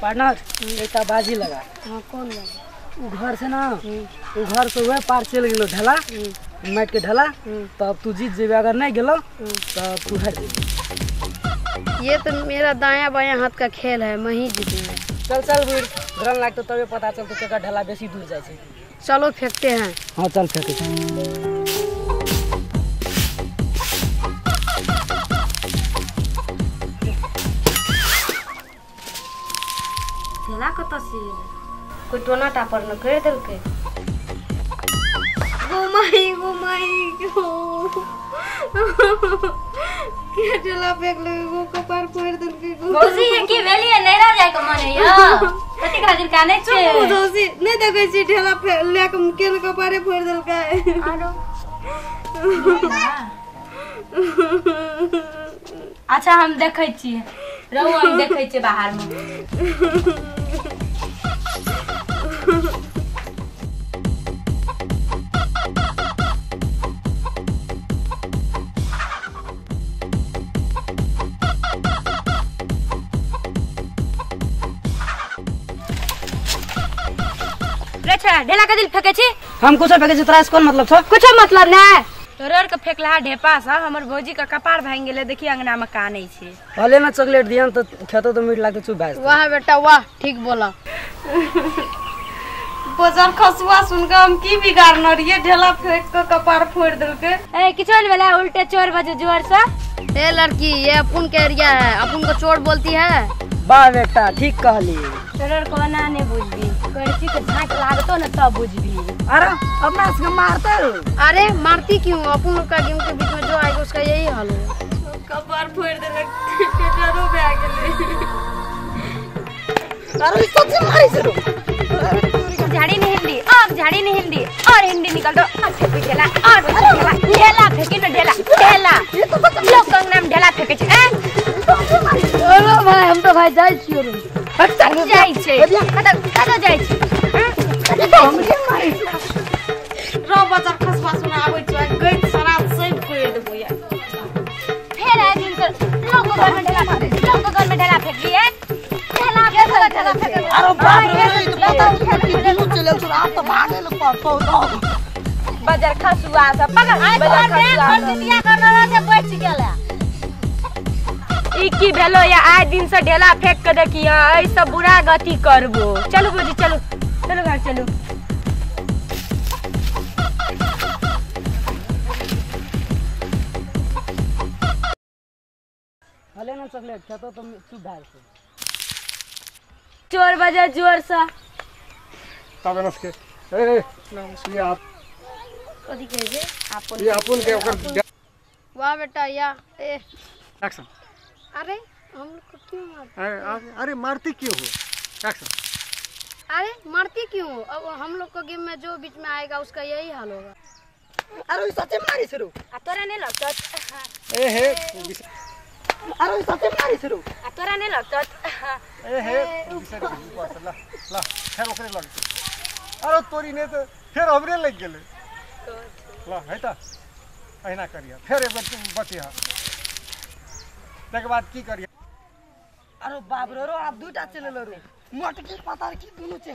Partner एक बाजी लगा। हाँ कौन लगा? वो घर से ना वो घर से वह पार चल गेलो ढला मैट के ढला। तब तू जीत जेबे, अगर नहीं गेलो तब तू हार जेबे। ये तो मेरा दाया बाया हाथ का खेल है, मैं ही जीतूंगा। चल चल वीर, ग्रहण लागतो तबे पता चलतो केकर ढला बेसी दूर जाए छे। चलो फेंकते हैं। हाँ चल फेंके। ढेला कत से कोई टोना टापर न कर देलके। घुमाई के ढेला फेंक ले वो कपार फोड़ देलके। भौजी ये की भेली है, नहीं रह जाए के मन है यो कथि खातिर काने छे। भौजी नहीं देखे छी ढेला ले के केन कपारे फोड़ देलके। आरो अच्छा हम देखै छी, रहू हम देखै छी बाहर में। ढेला के दिल फेंके छी हम कुछ फेंके छी, तोरा से कौन मतलब छ? कुछ मतलब ना। तोरर के फेंकला ढेपा सा हमर भौजी का कपार भांग गेले, देखी अंगना में कानै छी। भले ना चॉकलेट दियन तो खेतो तो मीठ लागतो चुप भाई। वाह बेटा वाह, ठीक बोला। बाजार खसुआ सुनकर हम की बिगाड़ना रहिए, ढेला फेंक के कपार फोड़ देलके। ए किचन वाला उल्टे चोर बजे जोर से। ए लड़की ये अपन के एरिया है, अपन को चोर बोलती है। वाह बेटा ठीक कहली। तोरर को ना ने बुझबी, करची के झाट लागतो न तब बुझबी। अरे अपना से मारते। अरे मारती क्यों, अपन लोग का गेम के बीच में जो आएगा उसका यही हाल है। कपार फोड़ देलक, टेटरो पे आ गेले। अरे सच्ची मारी से रो। झाड़ी नहीं हिंदी और झाड़ी नहीं हिंदी और हिंदी निकल दो। अच्छा ढेला और ढेला ढेला फेंके न ढेला ढेला लोग का नाम ढेला फेंके छे। अरे भाई हम तो भाई जाई छियो रे। अच्छा जाई छे कत जाई छे। हमके मारी रो बाजार खसवा सुना आबै छ, गई शराब सब फोड़ देबो यार। फिर आ दिन से लोग को घर में ढेला फेंक दिए। ढेला फेंक। अरे बाप रे तू चले चल आप तो भागे लोग पड़तो तो बाजार खसुआ सब पकड़ बाजार खसुआ दिया करना से बच गेला। ई की भेलो या आज दिन से ढेला फेंक के देखियो, ऐ सब बुरा गति करबो। चलो बुजी चलो चलो घर चलो। भले ना चॉकलेट खेतो तो चुप भाई से। चोर बजे जोर से तब नसके ए ये आप कथि कहे जे आपन ये अपन के ओकर वाह बेटा या ए एक्शन। अरे हम लोग को क्यों मारते? अरे मारती क्यों हो? एक्शन। अरे मारती क्यों? अब हम लोग को गेम में जो बीच में आएगा उसका यही हाल होगा। अरे सच्ची मारी से रो। आ तोरा नहीं लगत? ए हे अरे सच्ची मारी से रो। आ तोरा नहीं लगत? ए हे ला ला फिर ओकरे लग। अरे तोरी ने तो फिर हमरे लग गेले। ला है त अहिना करिया फिर एक बार बतिया तक बाद की करिया। अरे बाप रे रो आप दुटा चले लो रो मोट के पता की दोनों छे।